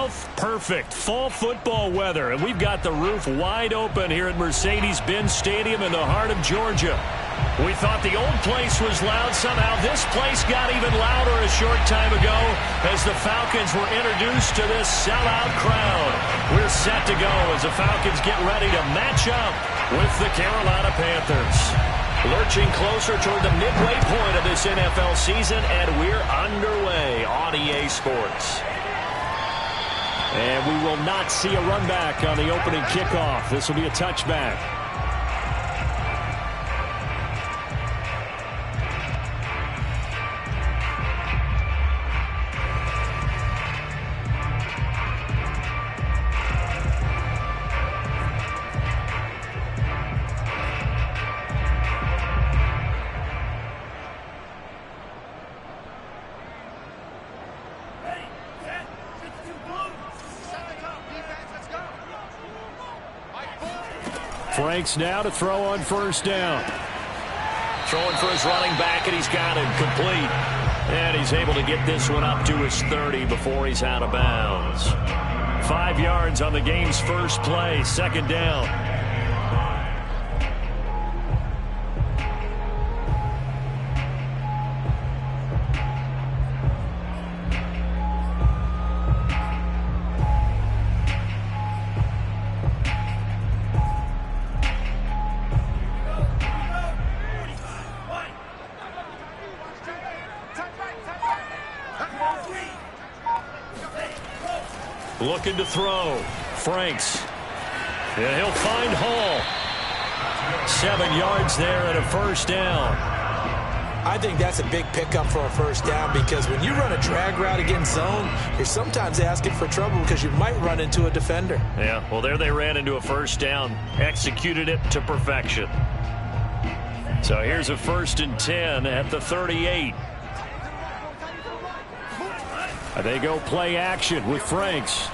yourself? Perfect. Fall football weather, and we've got the roof wide open here at Mercedes-Benz Stadium in the heart of Georgia. We thought the old place was loud. Somehow this place got even louder a short time ago as the Falcons were introduced to this sellout crowd. We're set to go as the Falcons get ready to match up with the Carolina Panthers. Lurching closer toward the midway point of this NFL season, and we're underway on EA Sports. And we will not see a run back on the opening kickoff. This will be a touchback. Franks now to throw on first down. Throwing for his running back, and he's got him complete. And he's able to get this one up to his 30 before he's out of bounds. 5 yards on the game's first play, second down. Looking to throw. Franks. And he'll find Hall. 7 yards there and a first down. I think that's a big pickup for a first down because when you run a drag route against zone, you're sometimes asking for trouble because you might run into a defender. Yeah, well, there they ran into a first down. Executed it to perfection. So here's a 1st and 10 at the 38. They go play action with Franks.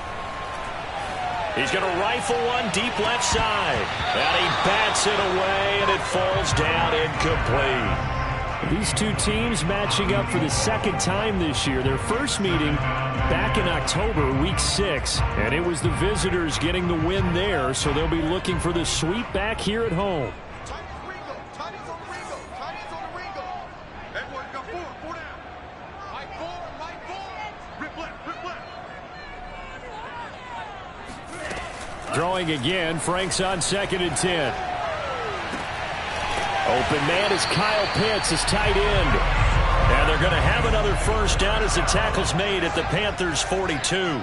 He's going to rifle one deep left side. And he bats it away, and it falls down incomplete. These two teams matching up for the second time this year. Their first meeting back in October, week 6. And it was the visitors getting the win there, so they'll be looking for the sweep back here at home. Throwing again, Franks on 2nd and 10. Open man is Kyle Pitts, his tight end. And they're going to have another first down as the tackle's made at the Panthers' 42.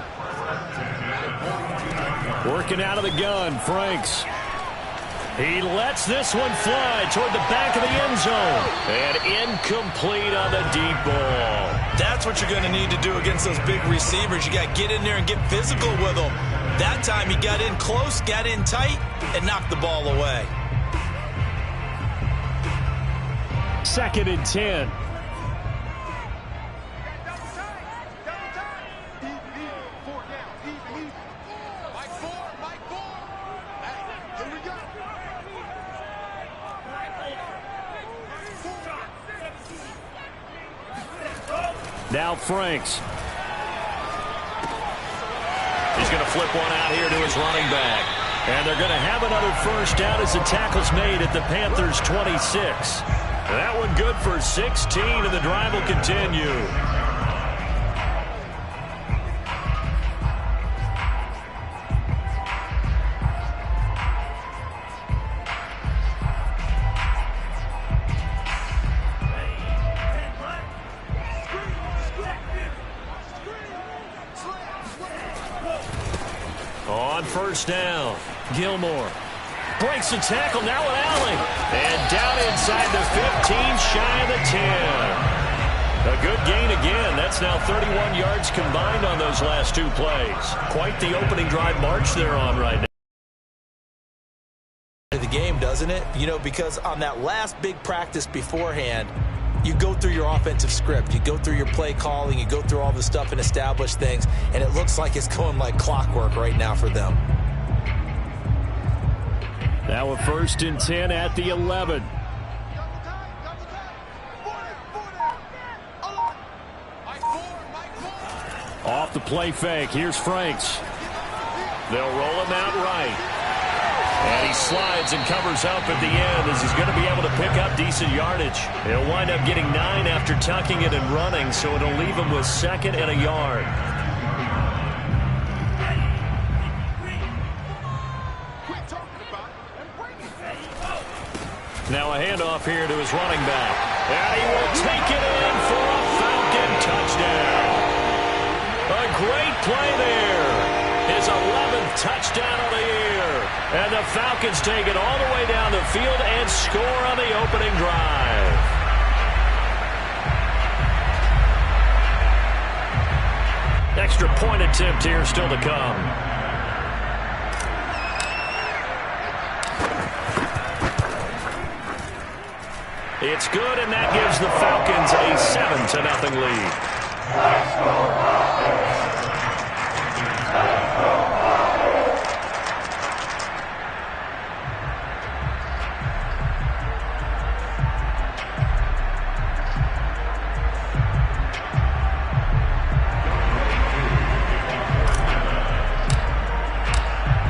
Working out of the gun, Franks. He lets this one fly toward the back of the end zone. And incomplete on the deep ball. That's what you're going to need to do against those big receivers. You got to get in there and get physical with them. That time he got in close, got in tight, and knocked the ball away. 2nd and 10. Now Franks. He's going to flip one out here to his running back. And they're going to have another first down as the tackle's made at the Panthers' 26. That one good for 16, and the drive will continue. On first down, Gilmore breaks the tackle, now with Allen. And down inside the 15, shy of the 10. A good gain again. That's now 31 yards combined on those last 2 plays. Quite the opening drive march they're on right now. The game, doesn't it? You know, because on that last big practice beforehand, you go through your offensive script. You go through your play calling. You go through all the stuff and establish things. And it looks like it's going like clockwork right now for them. Now a 1st and 10 at the 11. Off off the play fake. Here's Franks. They'll roll him out right. And he slides and covers up at the end as he's going to be able to pick up decent yardage. He'll wind up getting 9 after tucking it and running, so it'll leave him with 2nd and a yard. Now a handoff here to his running back. And he will take it in for a Falcon touchdown. A great play there. His 11th touchdown of the year. And the Falcons take it all the way down the field and score on the opening drive. Extra point attempt here still to come. It's good, and that gives the Falcons a 7-0 lead.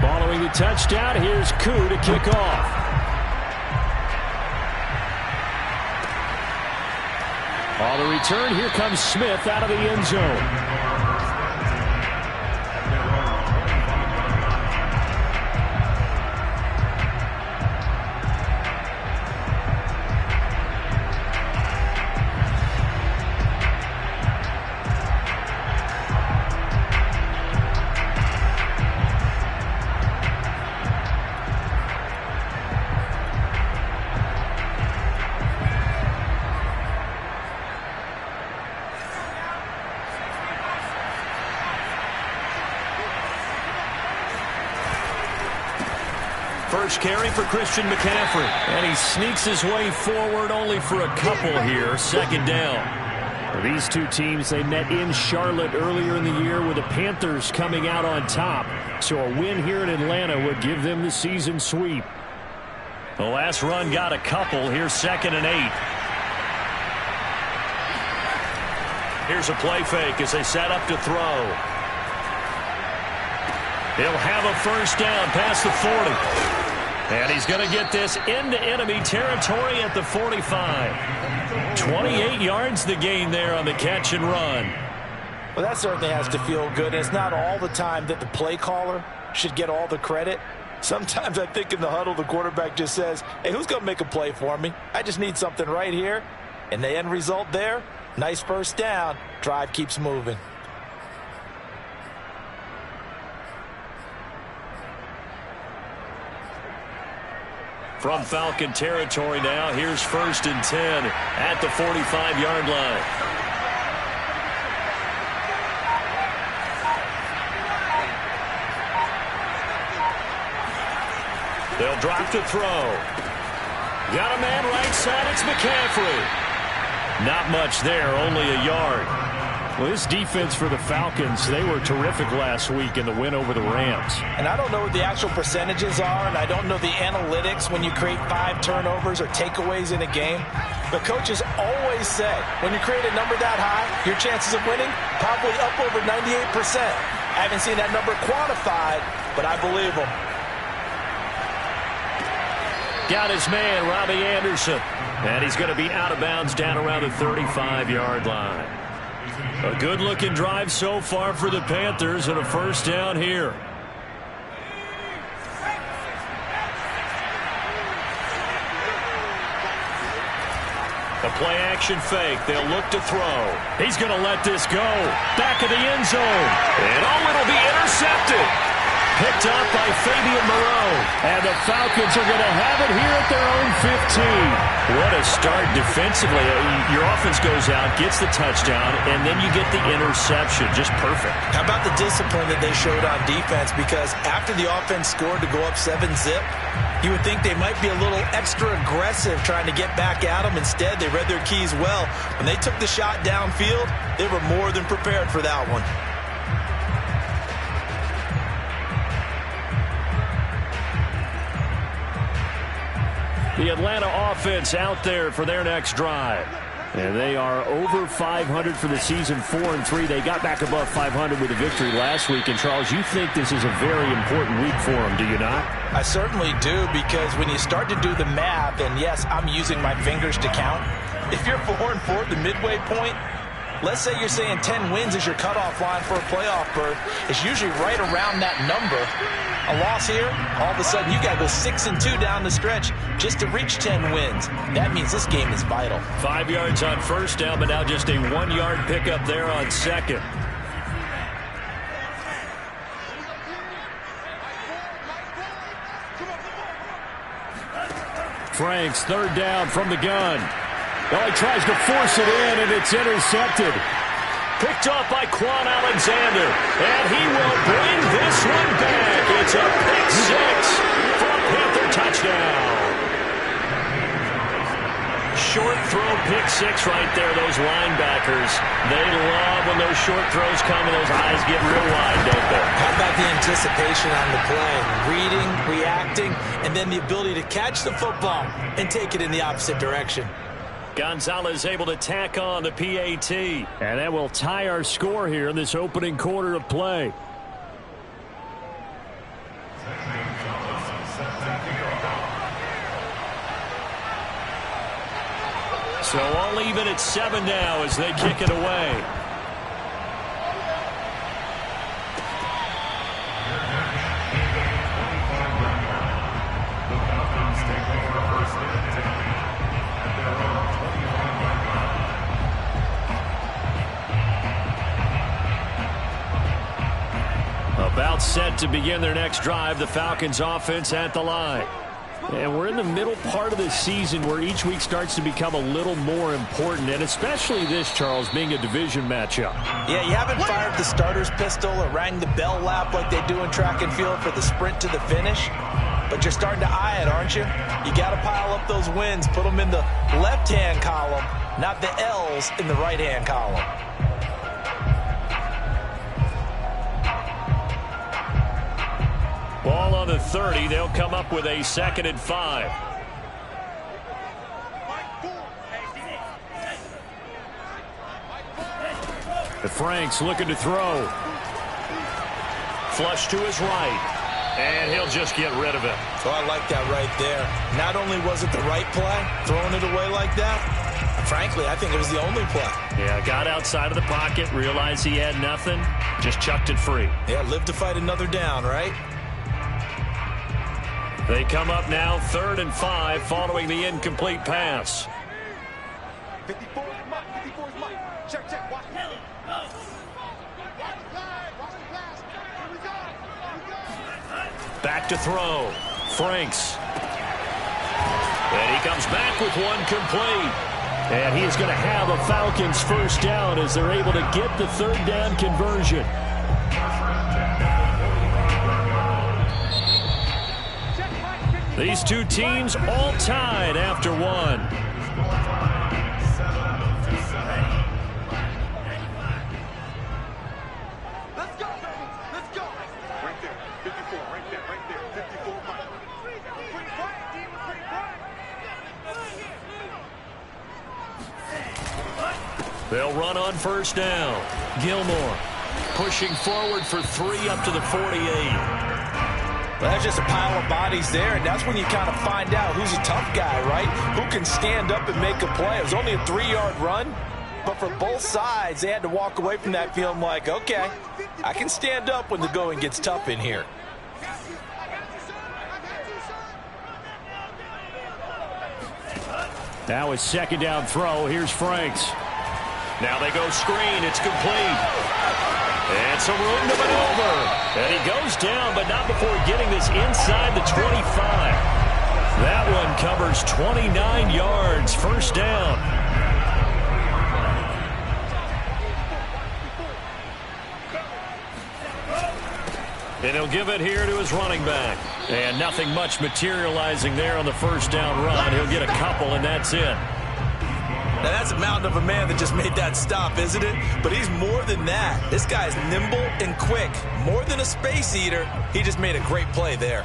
Following the touchdown, here's Koo to kick off. On the return, here comes Smith out of the end zone. First carry for Christian McCaffrey. And he sneaks his way forward only for a couple here. 2nd down. These two teams, they met in Charlotte earlier in the year with the Panthers coming out on top. So a win here in Atlanta would give them the season sweep. The last run got a couple. Here's 2nd and 8. Here's a play fake as they set up to throw. He'll have a first down past the 40. And he's going to get this into enemy territory at the 45. 28 yards the gain there on the catch and run. Well, that certainly has to feel good. And it's not all the time that the play caller should get all the credit. Sometimes I think in the huddle, the quarterback just says, hey, who's going to make a play for me? I just need something right here. And the end result there, nice first down. Drive keeps moving. From Falcon territory now, here's 1st and 10 at the 45-yard line. They'll drop to throw. Got a man right side, it's McCaffrey. Not much there, only a yard. Well, this defense for the Falcons, they were terrific last week in the win over the Rams. And I don't know what the actual percentages are, and I don't know the analytics when you create 5 turnovers or takeaways in a game. But coaches always say, when you create a number that high, your chances of winning probably up over 98%. I haven't seen that number quantified, but I believe them. Got his man, Robbie Anderson. And he's going to be out of bounds down around the 35-yard line. A good-looking drive so far for the Panthers and a first down here. A play-action fake. They'll look to throw. He's going to let this go. Back of the end zone. And it'll be intercepted. Picked up by Fabian Moreau. And the Falcons are going to have it here at their own 15. What a start defensively. Your offense goes out, gets the touchdown, and then you get the interception. Just perfect. How about the discipline that they showed on defense? Because after the offense scored to go up 7-0, you would think they might be a little extra aggressive trying to get back at them. Instead, they read their keys well. When they took the shot downfield, they were more than prepared for that one. The Atlanta offense out there for their next drive. And they are over 500 for the season, 4-3. They got back above 500 with a victory last week. And, Charles, you think this is a very important week for them, do you not? I certainly do, because when you start to do the math, and yes, I'm using my fingers to count, if you're 4-4 at the midway point, let's say you're saying 10 wins is your cutoff line for a playoff berth. It's usually right around that number. A loss here, all of a sudden you got to go 6-2 down the stretch just to reach 10 wins. That means this game is vital. 5 yards on first down, but now just a 1-yard pickup there on second. Franks, third down from the gun. Well, he tries to force it in, and it's intercepted. Picked off by Quan Alexander, and he will bring this one back. It's a pick six for a Panther touchdown. Short throw pick six right there. Those linebackers, they love when those short throws come and those eyes get real wide, don't they? How about the anticipation on the play? Reading, reacting, and then the ability to catch the football and take it in the opposite direction. Gonzalez able to tack on the PAT. And that will tie our score here in this opening quarter of play. So all even at 7 now as they kick it away. About set to begin their next drive, the Falcons offense at the line. And we're in the middle part of the season where each week starts to become a little more important, and especially this, Charles, being a division matchup. Yeah, you haven't fired the starter's pistol or rang the bell lap like they do in track and field for the sprint to the finish, but you're starting to eye it, aren't you? You got to pile up those wins, put them in the left-hand column, not the L's in the right-hand column. Ball on the 30. They'll come up with a 2nd and 5. The Franks looking to throw. Flush to his right. And he'll just get rid of it. Oh, I like that right there. Not only was it the right play, throwing it away like that, frankly, I think it was the only play. Yeah, got outside of the pocket, realized he had nothing, just chucked it free. Yeah, live to fight another down, right? They come up now 3rd and 5 following the incomplete pass. 54 is Mike. 54 is Mike. Check, check. Watch the Back to throw. Franks. And he comes back with one complete. And he is going to have a Falcons first down as they're able to get the 3rd down conversion. These two teams all tied after one. Let's go, baby. Let's go. Right there. 54. Right there. Right there. 54 Mike. Pretty quiet, D. We're pretty quiet. They'll run on first down. Gilmore pushing forward for 3 up to the 48. Well, that's just a pile of bodies there, and that's when you kind of find out who's a tough guy, right? Who can stand up and make a play. It was only a 3-yard run, but for both sides, they had to walk away from that feeling like, okay, I can stand up when the going gets tough in here. Now his 2nd down throw. Here's Franks. Now they go screen. It's complete. And some room to maneuver. And he goes down, but not before getting this inside the 25. That one covers 29 yards. First down. And he'll give it here to his running back. And nothing much materializing there on the first down run. He'll get a couple, and that's it. Now, that's a mountain of a man that just made that stop, isn't it? But he's more than that. This guy's nimble and quick. More than a space eater, he just made a great play there.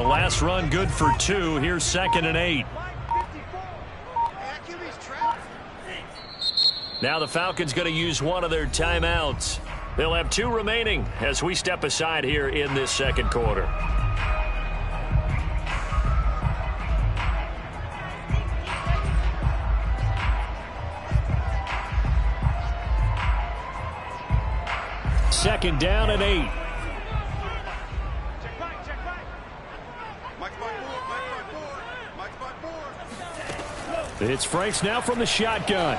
last run good for 2. Here's 2nd and 8. Now the Falcons going to use one of their timeouts. They'll have 2 remaining as we step aside here in this second quarter. Second down and 8. It's Franks now from the shotgun.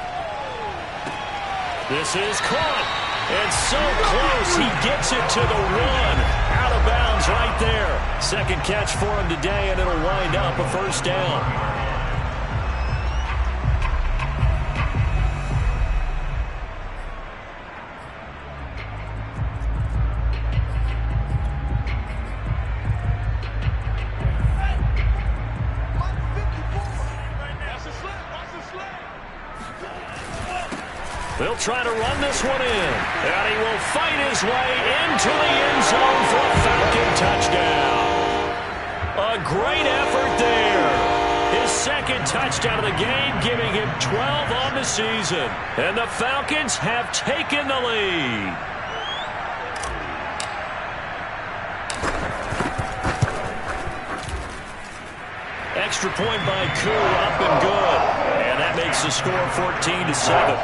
This is caught. And so close. He gets it to the 1. Out of bounds right there. Second catch for him today, and it'll wind up a first down. They'll try to run this one in. And he will fight his way into the end zone for a Falcon touchdown. A great effort there. His second touchdown of the game, giving him 12 on the season. And the Falcons have taken the lead. Extra point by Koo, up and good. And that makes the score 14-7.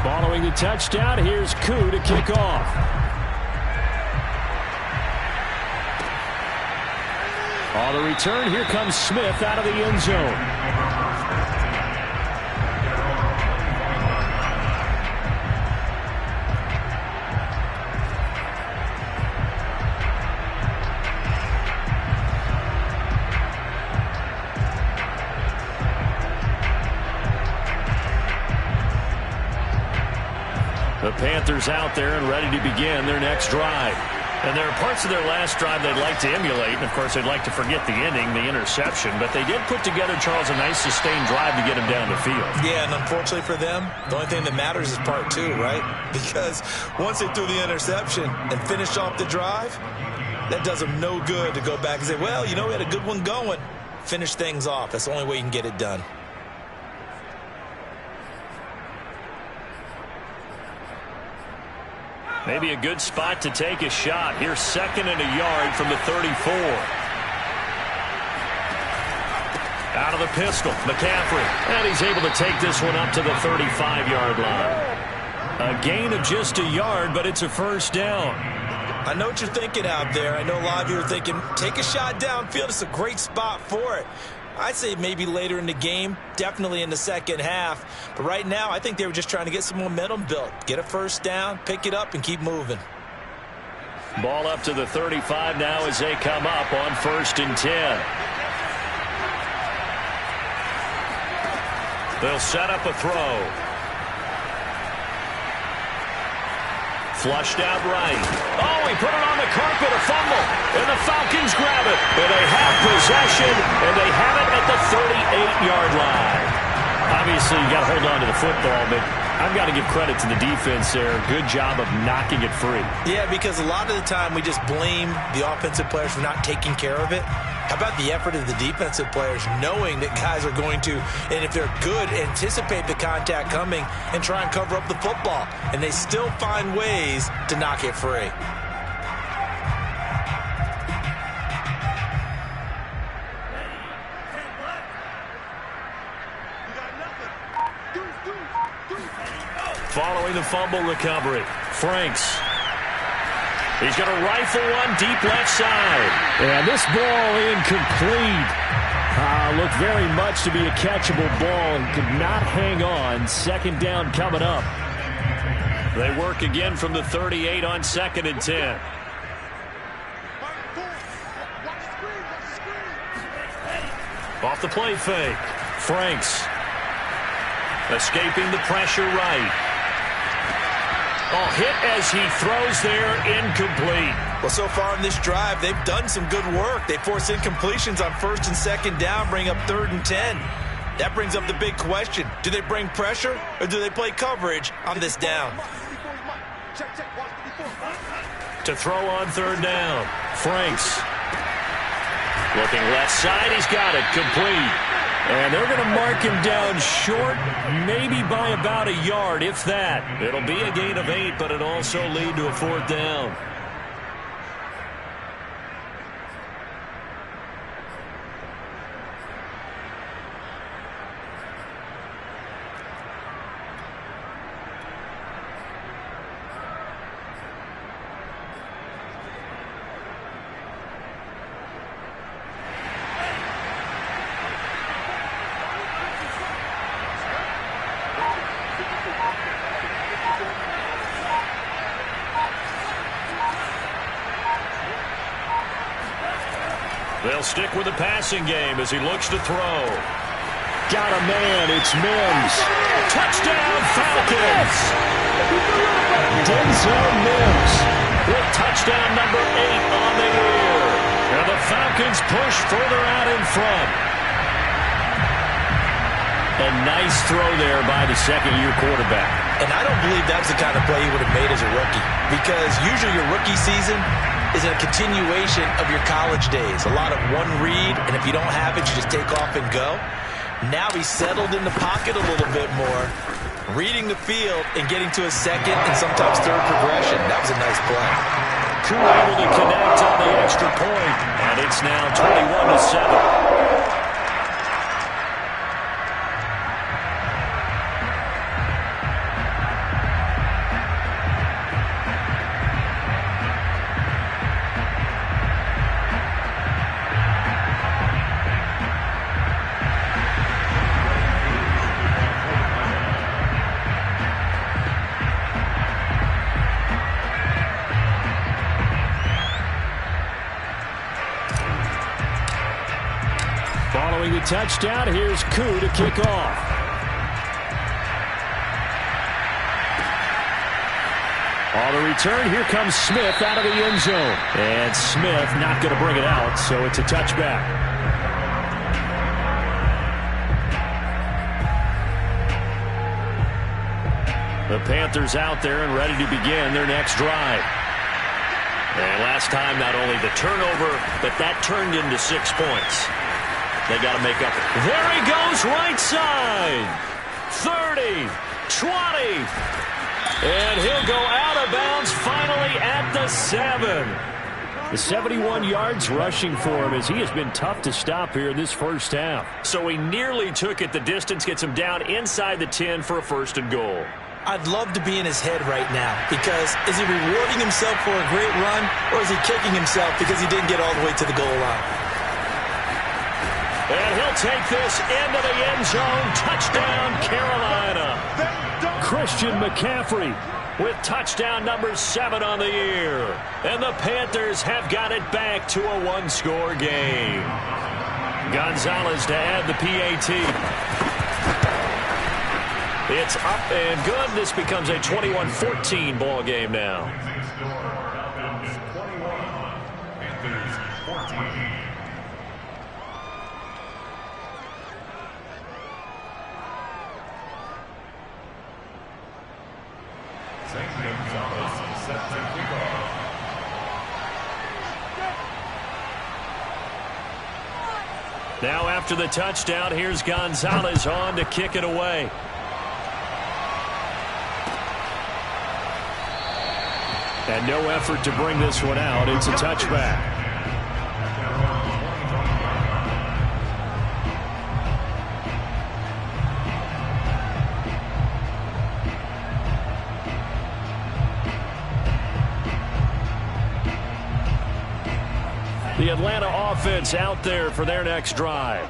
Following the touchdown, here's Koo to kick off. On the return, here comes Smith out of the end zone. The Panthers out there and ready to begin their next drive. And there are parts of their last drive they'd like to emulate. And, of course, they'd like to forget the ending, the interception. But they did put together, Charles, a nice sustained drive to get him down the field. Yeah, and unfortunately for them, the only thing that matters is part 2, right? Because once they threw the interception and finished off the drive, that does them no good to go back and say, well, you know, we had a good one going. Finish things off. That's the only way you can get it done. Maybe a good spot to take a shot. Here's 2nd and a yard from the 34. Out of the pistol, McCaffrey. And he's able to take this one up to the 35-yard line. A gain of just a yard, but it's a first down. I know what you're thinking out there. I know a lot of you are thinking, take a shot downfield. It's a great spot for it. I'd say maybe later in the game, definitely in the second half. But right now, I think they were just trying to get some momentum built. Get a first down, pick it up, and keep moving. Ball up to the 35 now as they come up on 1st and 10. They'll set up a throw. Flushed out right. Oh, he put it on the carpet, a fumble. And the Falcons grab it. And they have possession, and they have it at the 38-yard line. Obviously, you got to hold on to the football, but I've got to give credit to the defense there. Good job of knocking it free. Yeah, because a lot of the time we just blame the offensive players for not taking care of it. How about the effort of the defensive players knowing that guys are going to, and if they're good, anticipate the contact coming and try and cover up the football. And they still find ways to knock it free. Following the fumble recovery, Franks. He's going to rifle one deep left side. And this ball incomplete. Looked very much to be a catchable ball and could not hang on. 2nd down coming up. They work again from the 38 on 2nd and 10. Off the play fake. Franks. Escaping the pressure right. Oh, hit as he throws there, incomplete. Well, so far in this drive, they've done some good work. They force incompletions on 1st and 2nd down, bring up 3rd and 10. That brings up the big question. Do they bring pressure or do they play coverage on this down? To throw on 3rd down. Franks. Looking left side. He's got it. Complete. And they're going to mark him down short, maybe by about a yard, if that. It'll be a gain of 8, but it'll also lead to a 4th down. They'll stick with the passing game as he looks to throw. Got a man. It's Mims. Touchdown, Falcons. Denzel Mims with touchdown number 8 on the year. And the Falcons push further out in front. A nice throw there by the second-year quarterback. And I don't believe that's the kind of play he would have made as a rookie, because usually your rookie season is a continuation of your college days. A lot of one read, and if you don't have it, you just take off and go. Now he's settled in the pocket a little bit more, reading the field and getting to a second and sometimes third progression. That was a nice play. Koo able to connect on the extra point, and it's now 21-7. Following the touchdown, here's Koo to kick off. On the return, here comes Smith out of the end zone. And Smith not going to bring it out, so it's a touchback. The Panthers out there and ready to begin their next drive. And last time, not only the turnover, but that turned into 6 points. They got to make up. There he goes, right side. 30, 20. And he'll go out of bounds finally at the 7. The 71 yards rushing for him as he has been tough to stop here in this first half. So he nearly took it the distance, gets him down inside the 10 for a 1st and goal. I'd love to be in his head right now, because is he rewarding himself for a great run, or is he kicking himself because he didn't get all the way to the goal line? And he'll take this into the end zone. Touchdown, Carolina. Christian McCaffrey with touchdown number 7 on the year. And the Panthers have got it back to a 1-score game. Gonzalez to add the PAT. It's up and good. This becomes a 21-14 ball game now. Now after the touchdown, here's Gonzalez on to kick it away. And no effort to bring this one out. It's a touchback. The Atlanta offense out there for their next drive.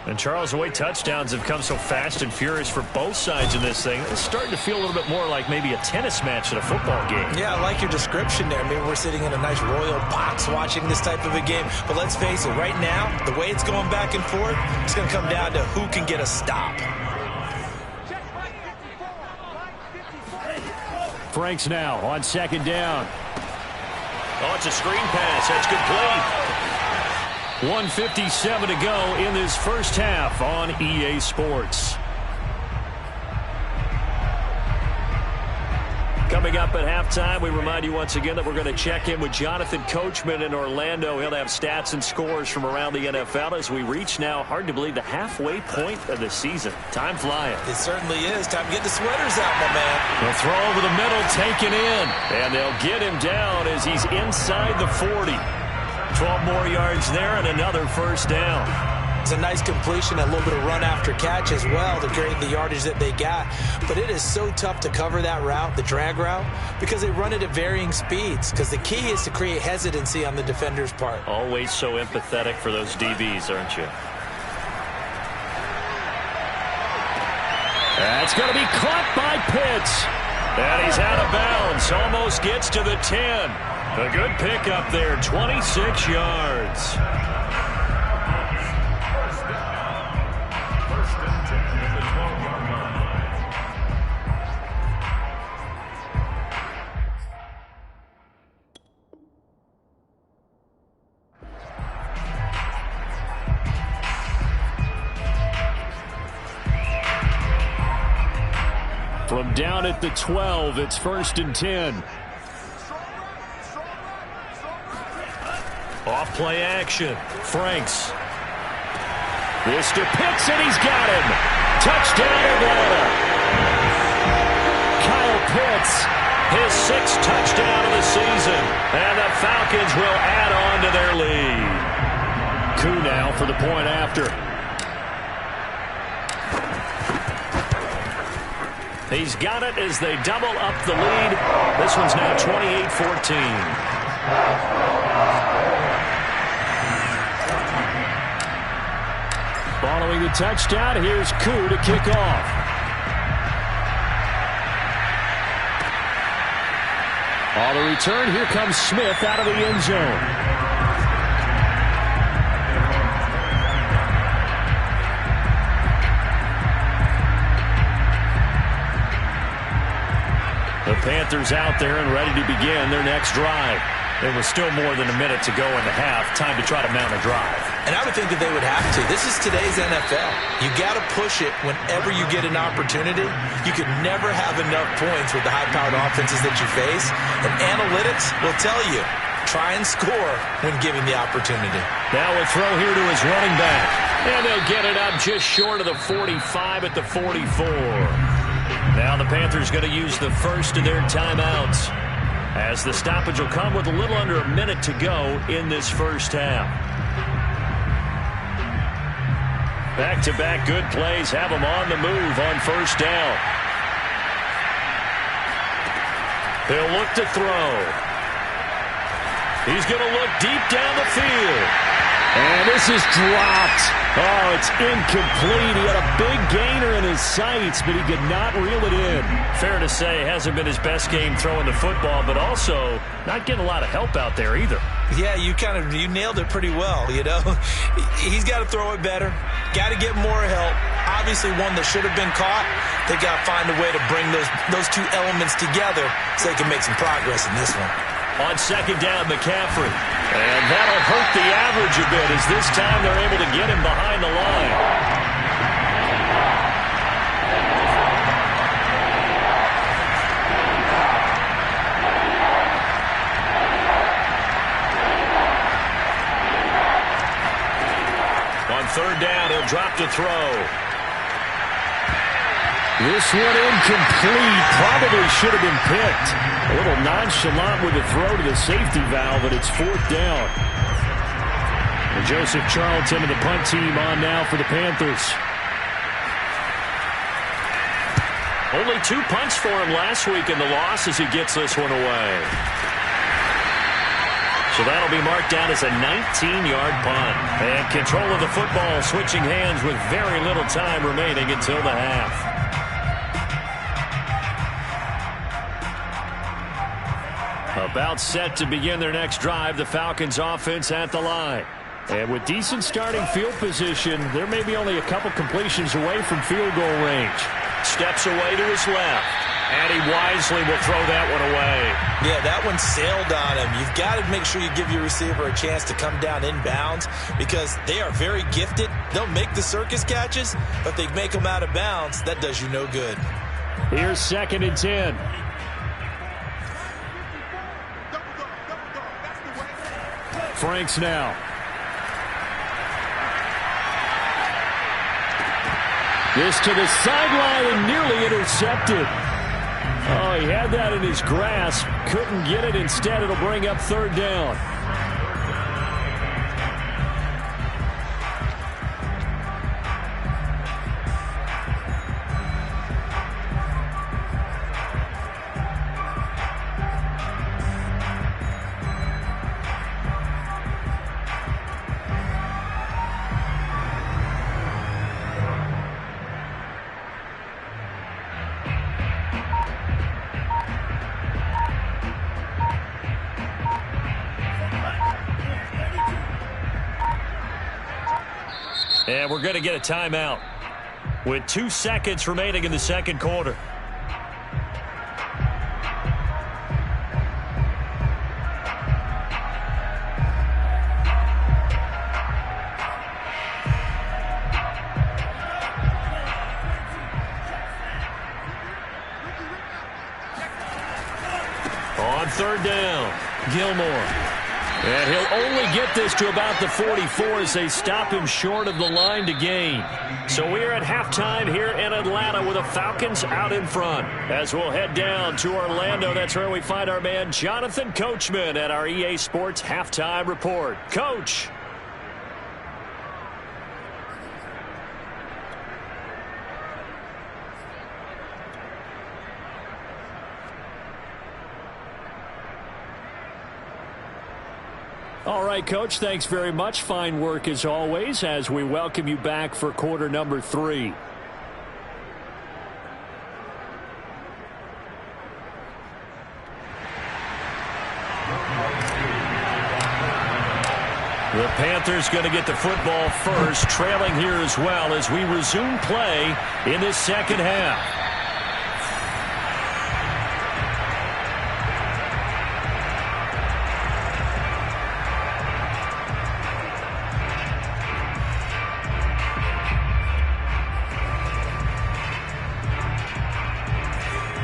And Charles, the way touchdowns have come so fast and furious for both sides in this thing, it's starting to feel a little bit more like maybe a tennis match at a football game. Yeah, I like your description there. Maybe we're sitting in a nice royal box watching this type of a game. But let's face it, right now, the way it's going back and forth, it's going to come down to who can get a stop. Franks now on second down. Oh, it's a screen pass. That's good play. 1:57 to go in this first half on EA Sports. Coming up at halftime, we remind you once again that we're going to check in with Jonathan Coachman in Orlando. He'll have stats and scores from around the NFL as we reach now, hard to believe, the halfway point of the season. Time flying. It certainly is. Time to get the sweaters out, my man. The throw over the middle, taken in. And they'll get him down as he's inside the 40. 12 more yards there and another first down. It's a nice completion, a little bit of run after catch as well to create the yardage that they got. But it is so tough to cover that route, the drag route, because they run it at varying speeds. Because the key is to create hesitancy on the defender's part. Always so empathetic for those DBs, aren't you? That's going to be caught by Pitts. And he's out of bounds. Almost gets to the 10. A good pickup there, 26 yards. From down at the 12, it's 1st and 10. Off play action. Franks. This to Pitts, and he's got him. Touchdown, Atlanta. Kyle Pitts, his 6th touchdown of the season. And the Falcons will add on to their lead. Koo now for the point after. He's got it as they double up the lead. This one's now 28-14. Following the touchdown, here's Koo to kick off. On the return, here comes Smith out of the end zone. The Panthers out there and ready to begin their next drive. There was still more than a minute to go in the half. Time to try to mount a drive. And I would think that they would have to. This is today's NFL. You got to push it whenever you get an opportunity. You could never have enough points with the high-powered offenses that you face. And analytics will tell you, try and score when given the opportunity. Now a throw here to his running back. And they'll get it up just short of the 45 at the 44. Now the Panthers going to use the first of their timeouts, as the stoppage will come with a little under a minute to go in this first half. Back-to-back good plays have them on the move on first down. He'll look to throw. He's going to look deep down the field. And this is dropped. Oh, it's incomplete. He had a big gainer in his sights, but he could not reel it in. Fair to say, it hasn't been his best game throwing the football, but also not getting a lot of help out there either. Yeah, you nailed it pretty well, you know. He's got to throw it better. Got to get more help. Obviously one that should have been caught. They got to find a way to bring those two elements together so they can make some progress in this one. On second down, McCaffrey. And that'll hurt the average a bit, as this time they're able to get him behind the line. On third down, he'll drop to throw. This one incomplete. Probably should have been picked. A little nonchalant with the throw to the safety valve, but it's 4th down. And Joseph Charlton and the punt team on now for the Panthers. Only 2 punts for him last week in the loss as he gets this one away. So that'll be marked down as a 19-yard punt. And control of the football switching hands with very little time remaining until the half. About set to begin their next drive, the Falcons offense at the line. And with decent starting field position, there may be only a couple completions away from field goal range. Steps away to his left. And he wisely will throw that one away. Yeah, that one sailed on him. You've got to make sure you give your receiver a chance to come down inbounds because they are very gifted. They'll make the circus catches, but they make them out of bounds. That does you no good. Here's 2nd and 10. Franks now. This to the sideline and nearly intercepted. Oh, he had that in his grasp. Couldn't get it. Instead, it'll bring up 3rd down. And we're going to get a timeout with 2 seconds remaining in the second quarter. On 3rd down, Gilmore. And he'll only get this to about the 44 as they stop him short of the line to gain. So we're at halftime here in Atlanta with the Falcons out in front. As we'll head down to Orlando, that's where we find our man Jonathan Coachman at our EA Sports Halftime Report. Coach. All right, Coach, thanks very much. Fine work as always as we welcome you back for quarter number 3. The Panthers going to get the football first, trailing here as well as we resume play in this second half.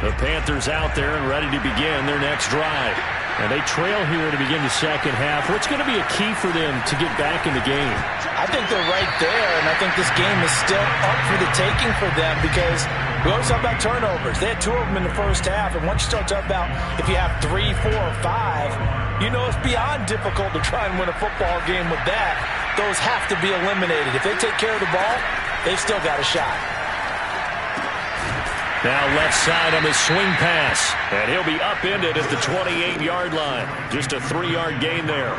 The Panthers out there and ready to begin their next drive. And they trail here to begin the second half. What's going to be a key for them to get back in the game? I think they're right there, and I think this game is still up for the taking for them because we always talk about turnovers. They had 2 of them in the first half, and once you start talking about if you have 3, 4, or 5, you know it's beyond difficult to try and win a football game with that. Those have to be eliminated. If they take care of the ball, they've still got a shot. Now left side on the swing pass. And he'll be upended at the 28-yard line. Just a 3-yard gain there.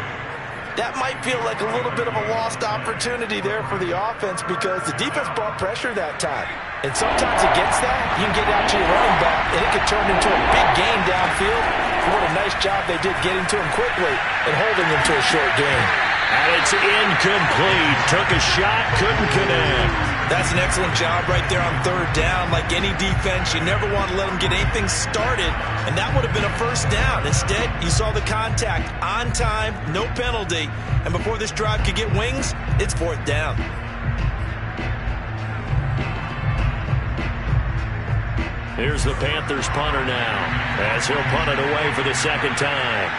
That might feel like a little bit of a lost opportunity there for the offense because the defense brought pressure that time. And sometimes against that, you can get out to your running back, and it could turn into a big gain downfield. What a nice job they did getting to him quickly and holding him to a short gain. And it's incomplete. Took a shot, couldn't connect. That's an excellent job right there on 3rd down. Like any defense, you never want to let them get anything started, and that would have been a first down. Instead, you saw the contact on time, no penalty, and before this drive could get wings, it's 4th down. Here's the Panthers punter now, as he'll punt it away for the second time.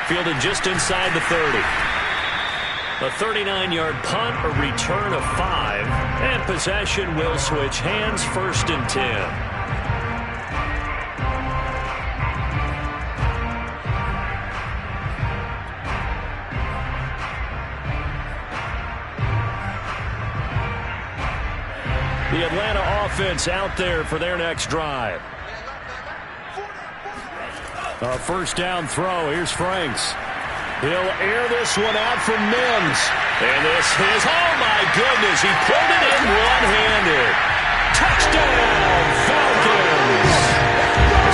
Fielded just inside the 30. A 39-yard punt, a return of 5, and possession will switch hands, 1st and 10. The Atlanta offense out there for their next drive. A first down throw. Here's Franks. He'll air this one out from Mims. And this is, oh my goodness, he pulled it in one-handed. Touchdown, Falcons!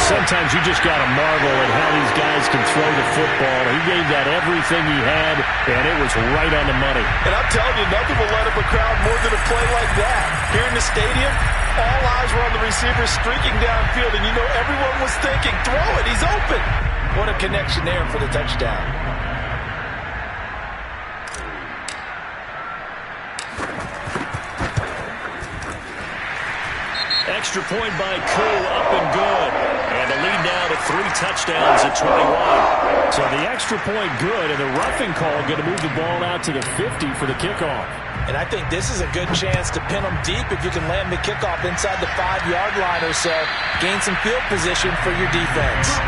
Sometimes you just got to marvel at how these guys can throw the football. He gave that everything he had, and it was right on the money. And I'm telling you, nothing will let up a crowd more than a play like that. Here in the stadium, all eyes were on the receiver streaking downfield, and you know everyone was thinking, throw it, he's open. What a connection there for the touchdown. Extra point by Koo, up and good. And the lead now to 3 touchdowns at 21. So the extra point good, and the roughing call going to move the ball out to the 50 for the kickoff. And I think this is a good chance to pin them deep if you can land the kickoff inside the 5-yard line or so. Gain some field position for your defense.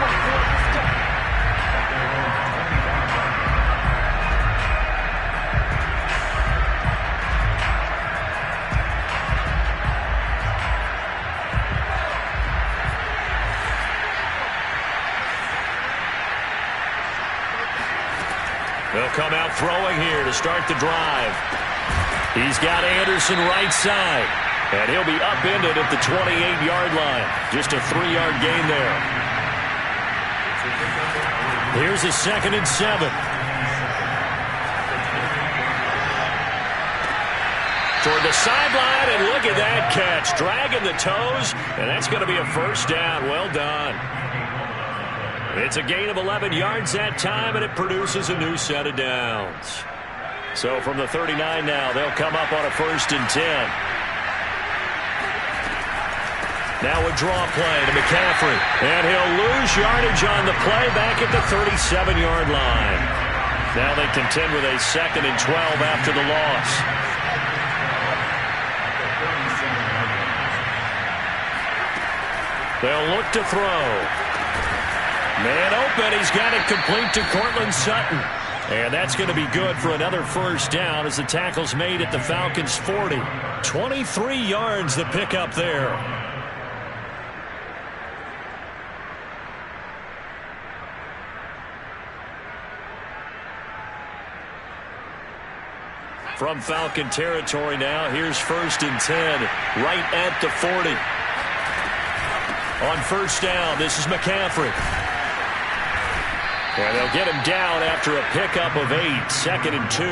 They'll come out throwing here to start the drive. He's got Anderson right side. And he'll be upended at the 28-yard line. Just a 3-yard gain there. Here's a 2nd and 7. Toward the sideline, and look at that catch. Dragging the toes, and that's going to be a first down. Well done. It's a gain of 11 yards that time, and it produces a new set of downs. So from the 39 now, they'll come up on a 1st and 10. Now a draw play to McCaffrey. And he'll lose yardage on the play back at the 37-yard line. Now they contend with a 2nd and 12 after the loss. They'll look to throw. Man open, he's got it complete to Cortland Sutton. And that's going to be good for another first down as the tackle's made at the Falcons' 40. 23 yards the pickup there. From Falcon territory now, here's 1st and 10, right at the 40. On first down, this is McCaffrey. And they'll get him down after a pickup of 8, 2nd and 2.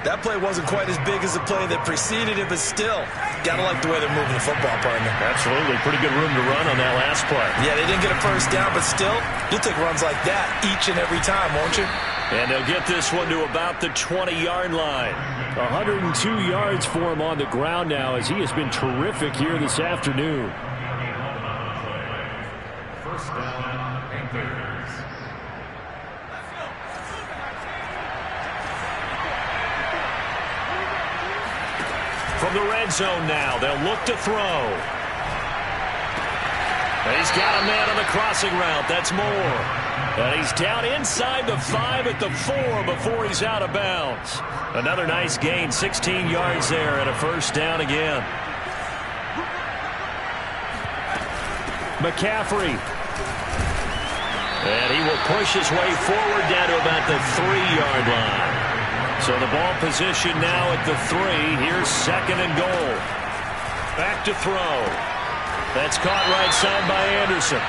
That play wasn't quite as big as the play that preceded it, but still, gotta like the way they're moving the football, partner. Absolutely. Pretty good room to run on that last play. Yeah, they didn't get a first down, but still, you'll take runs like that each and every time, won't you? And they'll get this one to about the 20-yard line. 102 yards for him on the ground now as he has been terrific here this afternoon. First down, Panthers. From the red zone now, they'll look to throw. And he's got a man on the crossing route. That's Moore. And he's down inside the 5 at the 4 before he's out of bounds. Another nice gain, 16 yards there, and a first down again. McCaffrey. And he will push his way forward down to about the 3-yard line. So the ball position now at the 3. Here's 2nd and goal. Back to throw. That's caught right side by Anderson.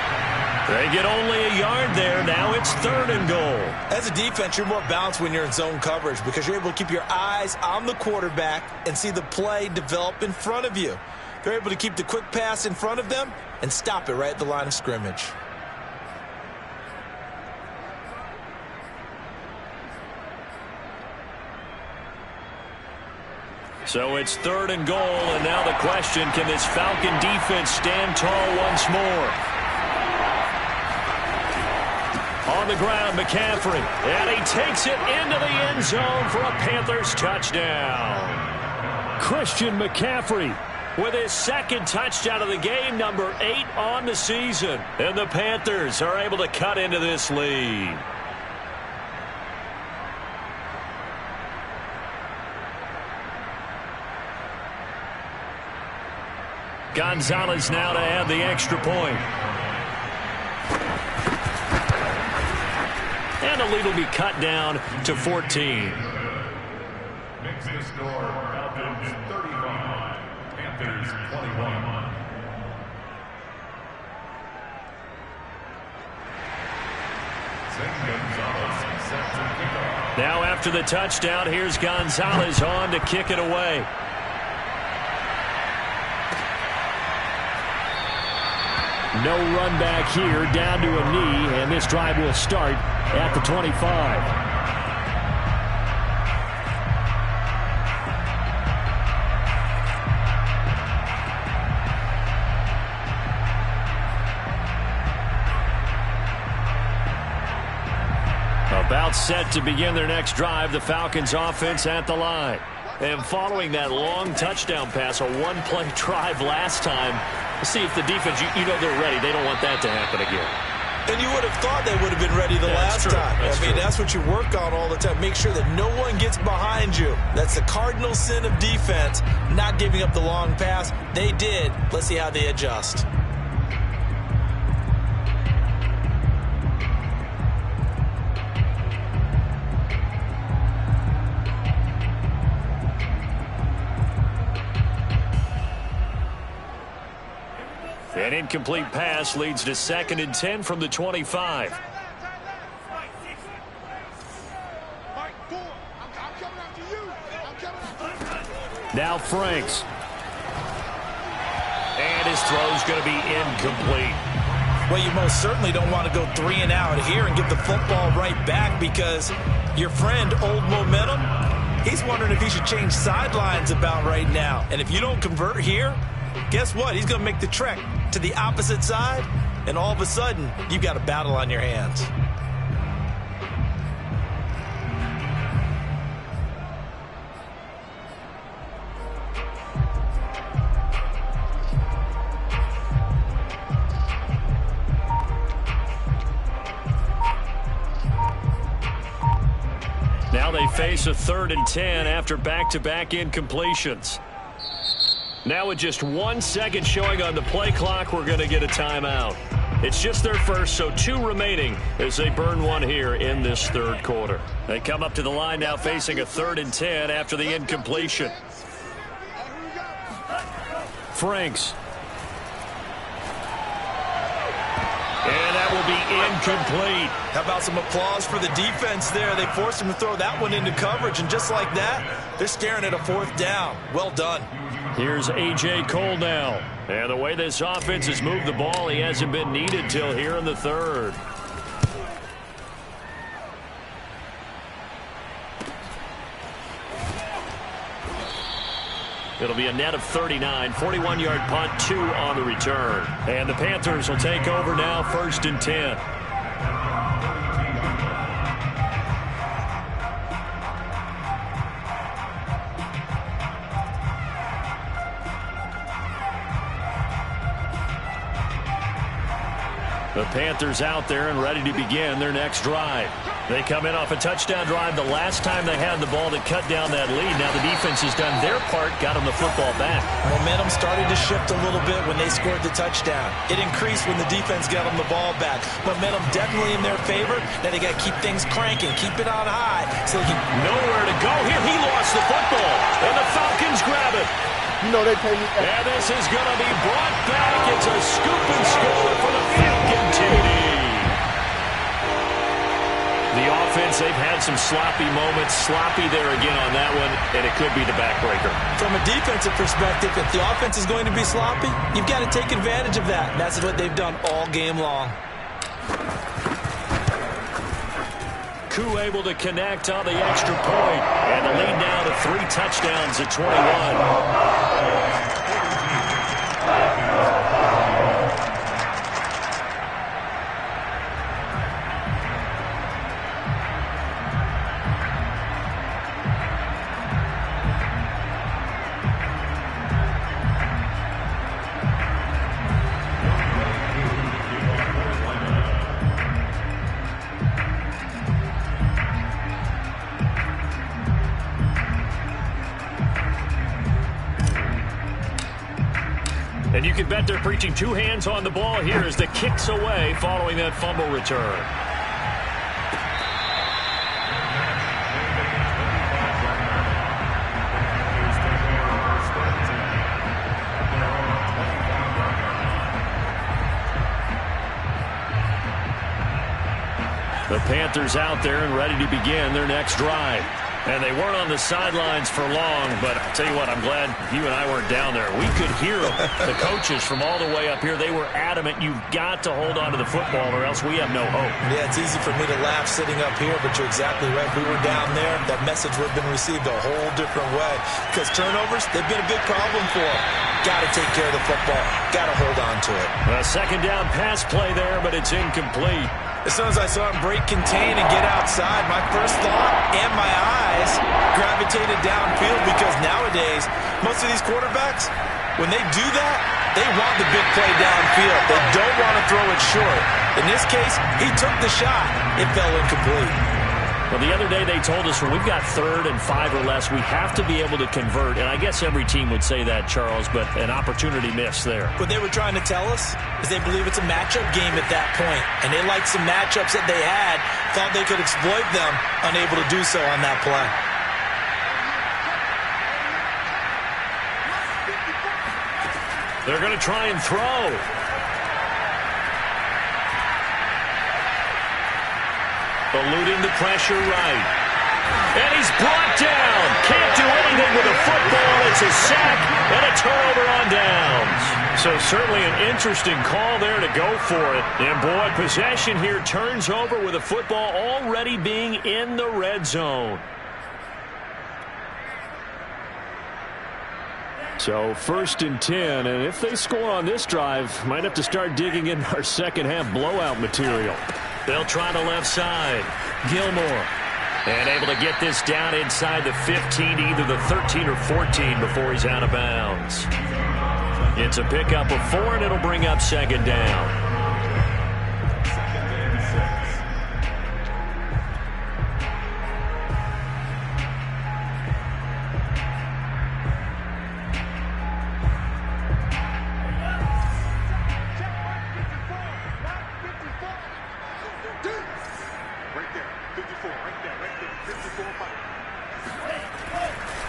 They get only a yard there. Now it's 3rd and goal. As a defense, you're more balanced when you're in zone coverage because you're able to keep your eyes on the quarterback and see the play develop in front of you. They're able to keep the quick pass in front of them and stop it right at the line of scrimmage. So it's 3rd and goal, and now the question, can this Falcon defense stand tall once more? On the ground, McCaffrey, and he takes it into the end zone for a Panthers touchdown. Christian McCaffrey with his 2nd touchdown of the game, number 8 on the season. And the Panthers are able to cut into this lead. Gonzalez now to add the extra point. And the lead will be cut down to 14. Makes the score Falcons 31, Panthers 21. Now after the touchdown, here's Gonzalez on to kick it away. No run back here, down to a knee, and this drive will start at the 25. About set to begin their next drive, the Falcons offense at the line. And following that long touchdown pass, a one-play drive last time, see if the defense, you know they're ready. They don't want that to happen again. And you would have thought they would have been ready the last time. That's what you work on all the time. Make sure that no one gets behind you. That's the cardinal sin of defense, not giving up the long pass. They did. Let's see how they adjust. An incomplete pass leads to 2nd and 10 from the 25. Now Franks. And his throw's going to be incomplete. Well, you most certainly don't want to go 3 and out here and give the football right back, because your friend, Old Momentum, he's wondering if he should change sidelines about right now. And if you don't convert here, guess what? He's going to make the trek to the opposite side, and all of a sudden, you've got a battle on your hands. Now they face a 3rd and 10 after back-to-back incompletions. Now with just 1 second showing on the play clock, we're going to get a timeout. It's just their first, so 2 remaining as they burn 1 here in this 3rd quarter. They come up to the line now facing a 3rd and 10 after the incompletion. Franks. And that will be incomplete. How about some applause for the defense there? They forced him to throw that one into coverage, and just like that, they're staring at a 4th down. Well done. Here's A.J. Cole now. And the way this offense has moved the ball, he hasn't been needed till here in the 3rd. It'll be a net of 39, 41-yard punt, 2 on the return. And the Panthers will take over now, 1st and 10. The Panthers out there and ready to begin their next drive. They come in off a touchdown drive the last time they had the ball to cut down that lead. Now the defense has done their part, got them the football back. Momentum started to shift a little bit when they scored the touchdown. It increased when the defense got them the ball back. Momentum definitely in their favor. Now they got to keep things cranking, keep it on high. So they can... Nowhere to go here. He lost the football, and the Falcons grab it. You know they pay me back. And this is going to be brought back. It's a scoop and score for the Falcon TD. The offense, they've had some sloppy moments. Sloppy there again on that one, and it could be the backbreaker. From a defensive perspective, if the offense is going to be sloppy, you've got to take advantage of that. And that's what they've done all game long. Koo able to connect on the extra point, and the lead now to 3 touchdowns at 21. And you can bet they're preaching two hands on the ball here as the kick's away following that fumble return. The Panthers out there and ready to begin their next drive. And they weren't on the sidelines for long, but I'll tell you what, I'm glad you and I weren't down there. We could hear them, the coaches from all the way up here. They were adamant, you've got to hold on to the football or else we have no hope. Yeah, it's easy for me to laugh sitting up here, but you're exactly right. If we were down there, that message would have been received a whole different way. Because turnovers, they've been a big problem for them. Got to take care of the football. Got to hold on to it. A second down pass play there, but it's incomplete. As soon as I saw him break contain and get outside, my first thought and my eyes gravitated downfield because nowadays, most of these quarterbacks, when they do that, they want the big play downfield. They don't want to throw it short. In this case, he took the shot. It fell incomplete. Well, the other day they told us when we've got 3rd and 5 or less, we have to be able to convert. And I guess every team would say that, Charles, but an opportunity missed there. What they were trying to tell us is they believe it's a matchup game at that point. And they liked some matchups that they had, thought they could exploit them, unable to do so on that play. They're going to try and throw. Eluding the pressure right. And he's brought down. Can't do anything with a football. It's a sack and a turnover on downs. So certainly an interesting call there to go for it. And boy, possession here turns over with a football already being in the red zone. So 1st and 10, and if they score on this drive, might have to start digging in our second half blowout material. They'll try the left side. Gilmore. And able to get this down inside the 15 to either the 13 or 14 before he's out of bounds. It's a pickup of 4, and it'll bring up 2nd down.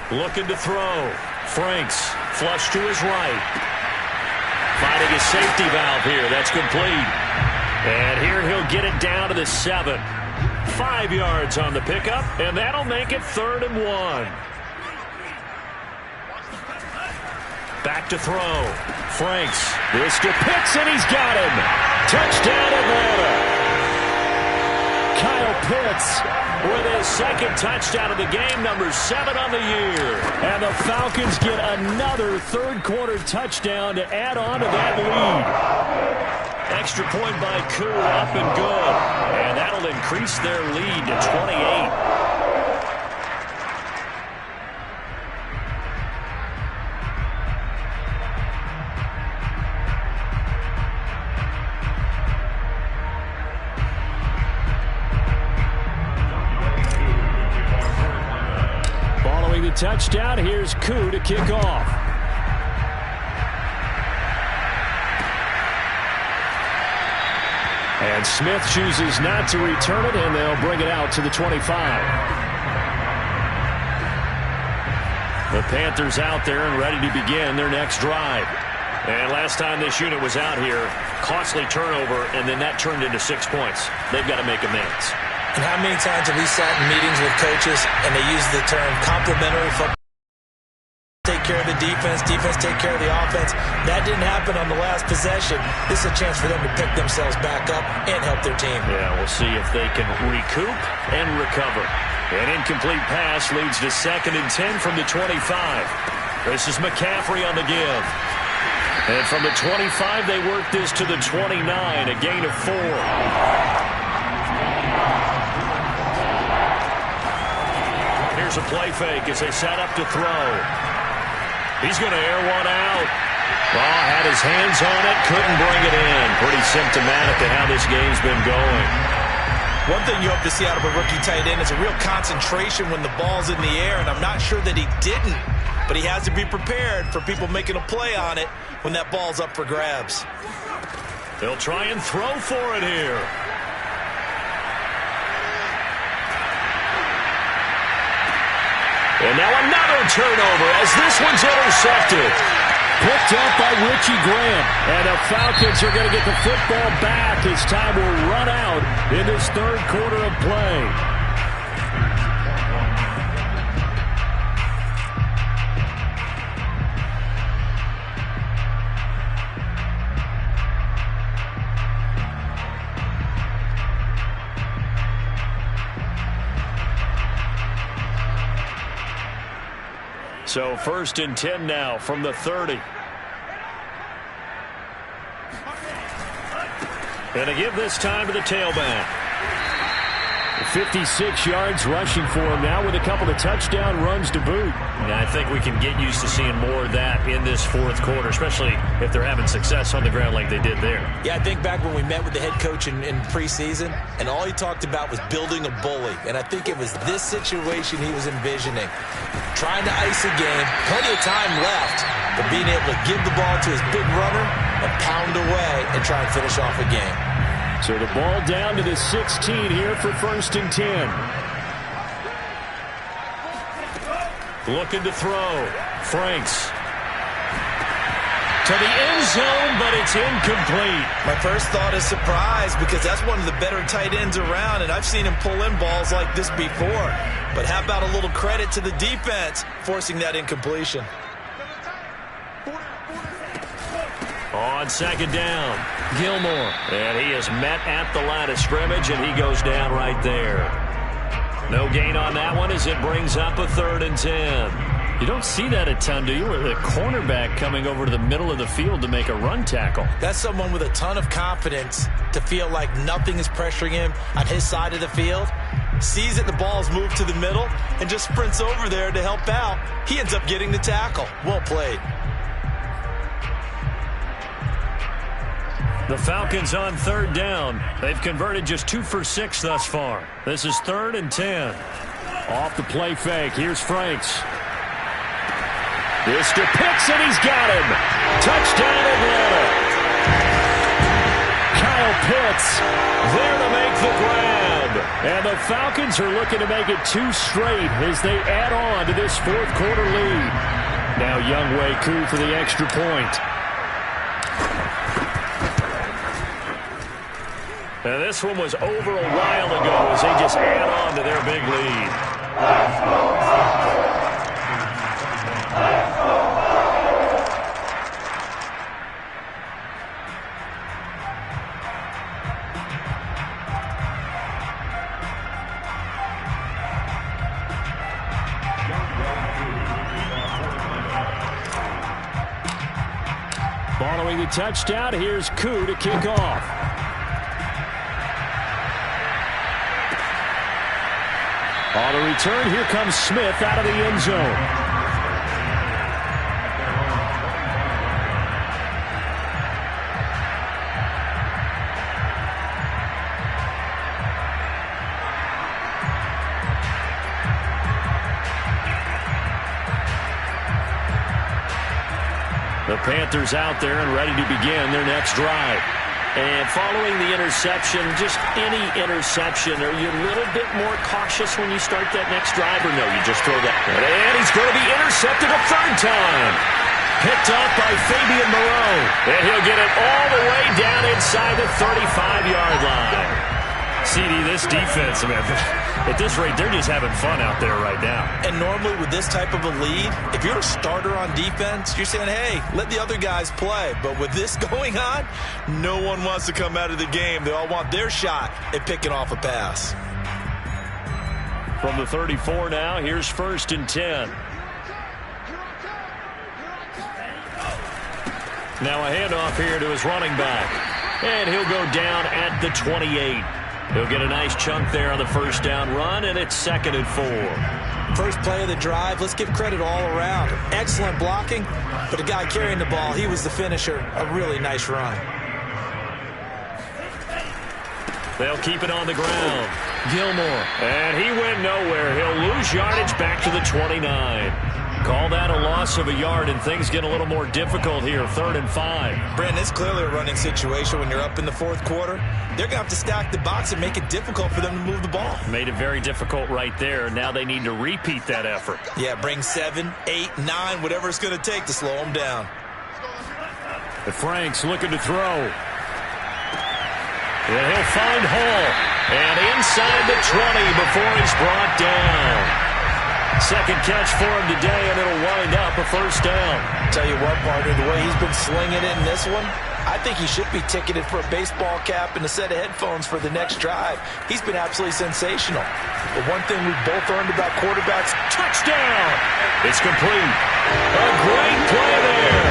Looking to throw. Franks flush to his right. Finding a safety valve here. That's complete. And here he'll get it down to the 7. 5 yards on the pickup, and that'll make it 3rd and 1. Back to throw. Franks. This to Pitts, and he's got him. Touchdown, Atlanta. Kyle Pitts with his 2nd touchdown of the game, number 7 on the year. And the Falcons get another 3rd quarter touchdown to add on to that lead. Extra point by Koo, up and good. And that'll increase their lead to 28. Touchdown. Here's Koo to kick off. And Smith chooses not to return it, and they'll bring it out to the 25. The Panthers out there and ready to begin their next drive. And last time this unit was out here, costly turnover, and then that turned into 6 points. They've got to make amends. And how many times have we sat in meetings with coaches and they use the term complementary football? Take care of the defense take care of the offense. That didn't happen on the last possession. This is a chance for them to pick themselves back up and help their team. Yeah, we'll see if they can recoup and recover. An incomplete pass leads to 2nd and 10 from the 25. This is McCaffrey on the give. And from the 25, they work this to the 29, a gain of 4. Here's a play fake as they set up to throw. He's going to air one out. Well, had his hands on it, couldn't bring it in. Pretty symptomatic of how this game's been going. One thing you hope to see out of a rookie tight end is a real concentration when the ball's in the air, and I'm not sure that he didn't but he has to be prepared for people making a play on it when that ball's up for grabs. They'll try and throw for it here. And now another turnover as this one's intercepted. Picked up by Richie Graham. And the Falcons are going to get the football back as time will run out in this third quarter of play. So 1st and 10 now from the 30. And to give this time to the tailback. 56 yards rushing for him now with a couple of touchdown runs to boot. Yeah, I think we can get used to seeing more of that in this fourth quarter, especially if they're having success on the ground like they did there. Yeah, I think back when we met with the head coach in preseason, and all he talked about was building a bully. And I think it was this situation he was envisioning. Trying to ice a game, plenty of time left, but being able to give the ball to his big runner and pound away and try and finish off a game. So the ball down to the 16 here for 1st and 10. Looking to throw. Franks. To the end zone, but it's incomplete. My first thought is surprise because that's one of the better tight ends around, and I've seen him pull in balls like this before. But how about a little credit to the defense forcing that incompletion? On 2nd down, Gilmore. And he is met at the line of scrimmage, and he goes down right there. No gain on that one as it brings up a 3rd and 10. You don't see that a ton, do you? With a cornerback coming over to the middle of the field to make a run tackle. That's someone with a ton of confidence to feel like nothing is pressuring him on his side of the field. Sees that the ball's moved to the middle and just sprints over there to help out. He ends up getting the tackle. Well played. The Falcons on 3rd down. They've converted just 2 for 6 thus far. This is 3rd and 10. Off the play fake. Here's Franks. This to Pitts, and he's got him. Touchdown, Atlanta. Kyle Pitts there to make the grab. And the Falcons are looking to make it 2 straight as they add on to this fourth quarter lead. Now Younghoe Koo for the extra point. Now this one was over a while ago as they just add on to their big lead. Following the touchdown, here's Koo to kick off. On the return, here comes Smith out of the end zone. The Panthers out there and ready to begin their next drive. And following the interception, just any interception, are you a little bit more cautious when you start that next drive, or no, you just throw that? And he's going to be intercepted a 3rd time. Picked up by Fabian Moreau. And he'll get it all the way down inside the 35-yard line. CD, this defense, man, at this rate, they're just having fun out there right now. And normally with this type of a lead, if you're a starter on defense, you're saying, hey, let the other guys play. But with this going on, no one wants to come out of the game. They all want their shot at picking off a pass. From the 34 now, here's 1st and 10. Now a handoff here to his running back. And he'll go down at the 28. He'll get a nice chunk there on the 1st down run, and it's 2nd and 4. First play of the drive, let's give credit all around. Excellent blocking, but the guy carrying the ball, he was the finisher. A really nice run. They'll keep it on the ground. Gilmore, and he went nowhere. He'll lose yardage back to the 29. Call that a loss of a yard, and things get a little more difficult here. 3rd and 5. Brandon, it's clearly a running situation when you're up in the 4th quarter. They're going to have to stack the box and make it difficult for them to move the ball. Made it very difficult right there. Now they need to repeat that effort. Yeah, bring 7, 8, 9, whatever it's going to take to slow them down. The Franks looking to throw. And he'll find Hall. And inside the 20 before he's brought down. Second catch for him today, and it'll wind up a first down. Tell you what, partner, the way he's been slinging it in this one, I think he should be ticketed for a baseball cap and a set of headphones for the next drive. He's been absolutely sensational. The one thing we've both learned about quarterbacks, touchdown! It's complete. A great play there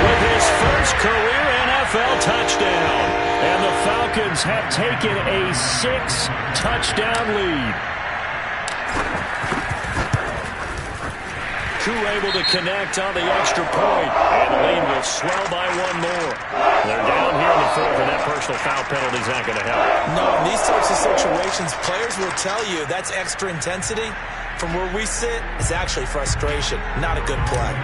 with his first career NFL touchdown. And the Falcons have taken a 6-touchdown lead. Two able to connect on the extra point, and the lead will swell by one more. They're down here in the 4th, and that personal foul penalty is not going to help. No, in these types of situations, players will tell you that's extra intensity. From where we sit, it's actually frustration, not a good play.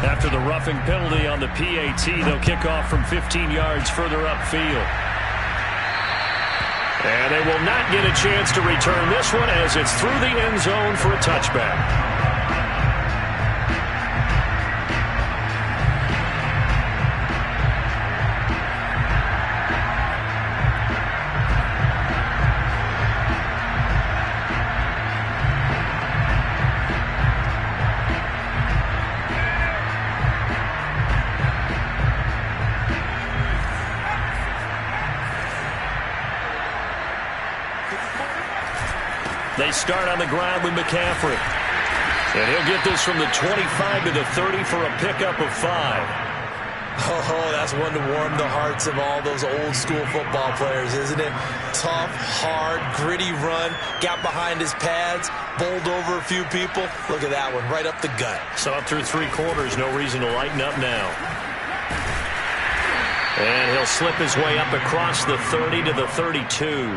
After the roughing penalty on the PAT, they'll kick off from 15 yards further upfield. And they will not get a chance to return this one as it's through the end zone for a touchback. They start on the ground with McCaffrey. And he'll get this from the 25 to the 30 for a pickup of 5. Oh, that's one to warm the hearts of all those old school football players, isn't it? Tough, hard, gritty run, got behind his pads, bowled over a few people. Look at that one, right up the gut. So up through 3 quarters, no reason to lighten up now. And he'll slip his way up across the 30 to the 32.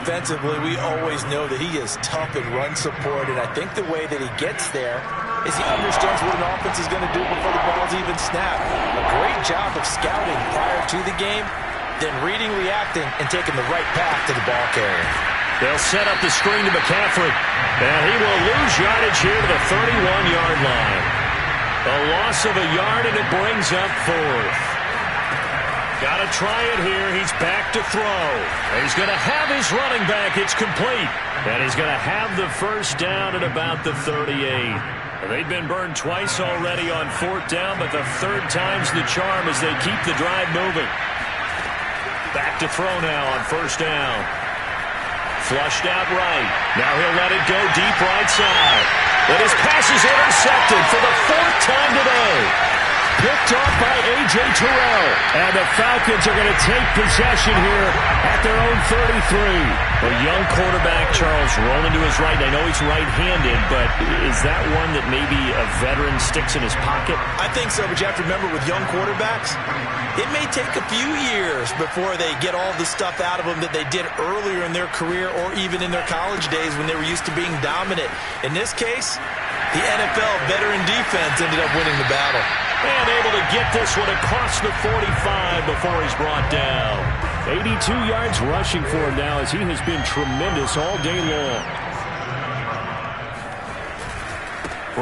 Defensively, we always know that he is tough in run support, and I think the way that he gets there is he understands what an offense is going to do before the ball's even snapped. A great job of scouting prior to the game, then reading, reacting, and taking the right path to the ball carrier. They'll set up the screen to McCaffrey, and he will lose yardage here to the 31-yard line. A loss of a yard, and it brings up 4th. Got to try it here. He's back to throw. He's going to have his running back. It's complete. And he's going to have the first down at about the 38. They've been burned twice already on 4th down, but the 3rd time's the charm as they keep the drive moving. Back to throw now on 1st down. Flushed out right. Now he'll let it go deep right side. But his pass is intercepted for the 4th time today. Picked off by A.J. Terrell. And the Falcons are going to take possession here at their own 33. A young quarterback, Charles, rolling to his right. I know he's right-handed, but is that one that maybe a veteran sticks in his pocket? I think so, but you have to remember with young quarterbacks, it may take a few years before they get all the stuff out of them that they did earlier in their career or even in their college days when they were used to being dominant. In this case, the NFL veteran defense ended up winning the battle. And able to get this one across the 45 before he's brought down. 82 yards rushing for him now as he has been tremendous all day long.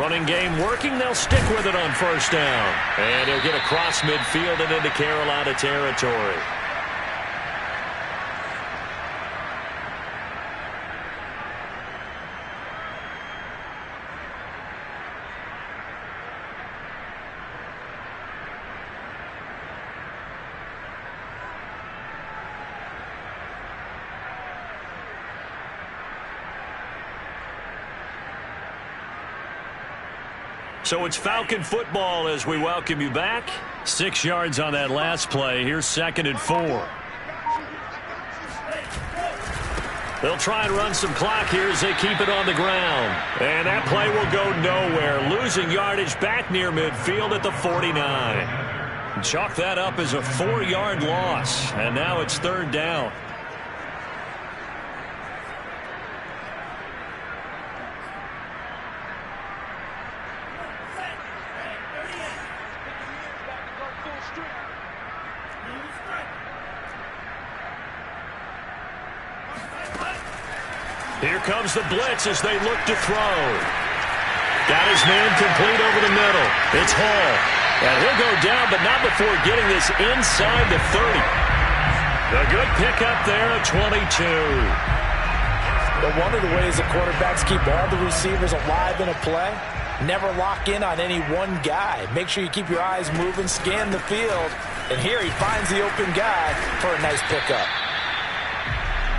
Running game working. They'll stick with it on 1st down. And he'll get across midfield and into Carolina territory. So it's Falcon football as we welcome you back. 6 yards on that last play. Here's 2nd and 4. They'll try and run some clock here as they keep it on the ground. And that play will go nowhere. Losing yardage back near midfield at the 49. Chalk that up as a 4-yard loss. And now it's 3rd down. comes the blitz as they look to throw. Got his man complete over the middle. It's Hall. And he'll go down, but not before getting this inside the 30. A good pickup there at 22. But one of the ways the quarterbacks keep all the receivers alive in a play, never lock in on any one guy. Make sure you keep your eyes moving, scan the field. And here he finds the open guy for a nice pickup.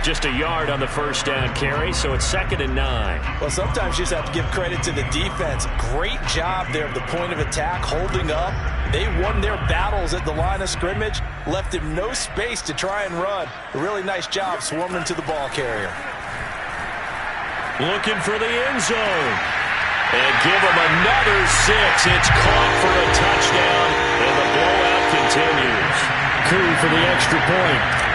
Just a yard on the first down carry, so it's 2nd and 9. Well, sometimes you just have to give credit to the defense. Great job there at the point of attack, holding up. They won their battles at the line of scrimmage, left him no space to try and run. A really nice job swarming to the ball carrier. Looking for the end zone. And give him another 6. It's caught for a touchdown, and the blowout continues. Koo for the extra point.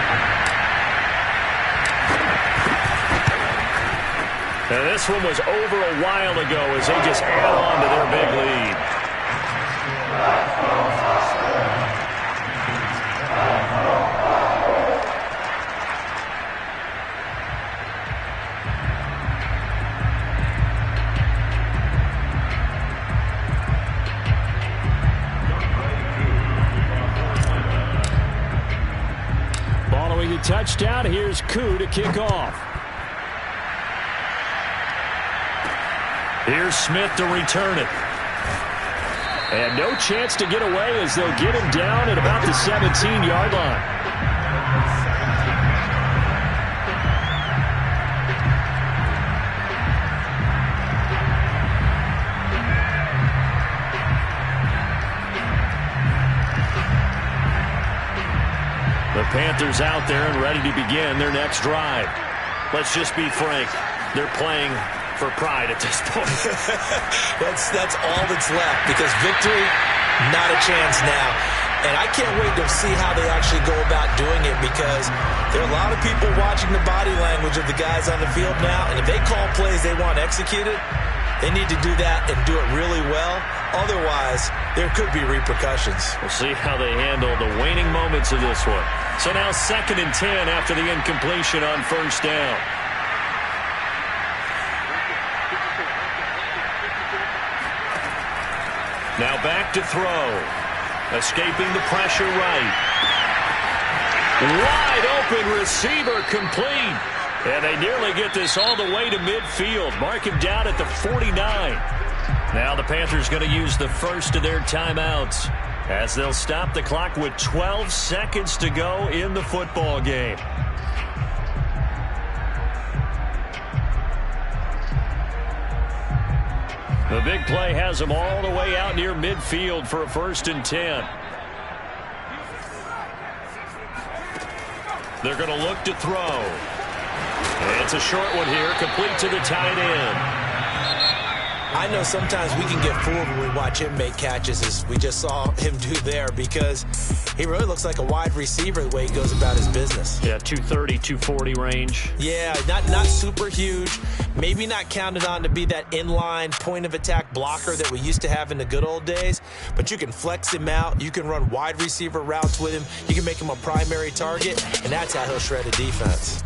And this one was over a while ago as they just add on to their big lead. Following the touchdown, here's Koo to kick off. Here's Smith to return it. And no chance to get away as they'll get him down at about the 17-yard line. The Panthers out there and ready to begin their next drive. Let's just be frank. They're playing for pride at this point. That's all that's left, because victory, not a chance now. And I can't wait to see how they actually go about doing it, because there are a lot of people watching the body language of the guys on the field now, and if they call plays they want executed, they need to do that and do it really well. Otherwise, there could be repercussions. We'll see how they handle the waning moments of this one. So now 2nd and 10 after the incompletion on first down. Now back to throw. Escaping the pressure right. Wide open receiver complete. And they nearly get this all the way to midfield. Mark him down at the 49. Now the Panthers going to use the first of their timeouts as they'll stop the clock with 12 seconds to go in the football game. The big play has them all the way out near midfield for a 1st and 10. They're going to look to throw. And it's a short one here, complete to the tight end. I know sometimes we can get fooled when we watch him make catches, as we just saw him do there, because he really looks like a wide receiver the way he goes about his business. Yeah, 230, 240 range. Yeah, not super huge. Maybe not counted on to be that inline point-of-attack blocker that we used to have in the good old days, but you can flex him out. You can run wide receiver routes with him. You can make him a primary target, and that's how he'll shred a defense.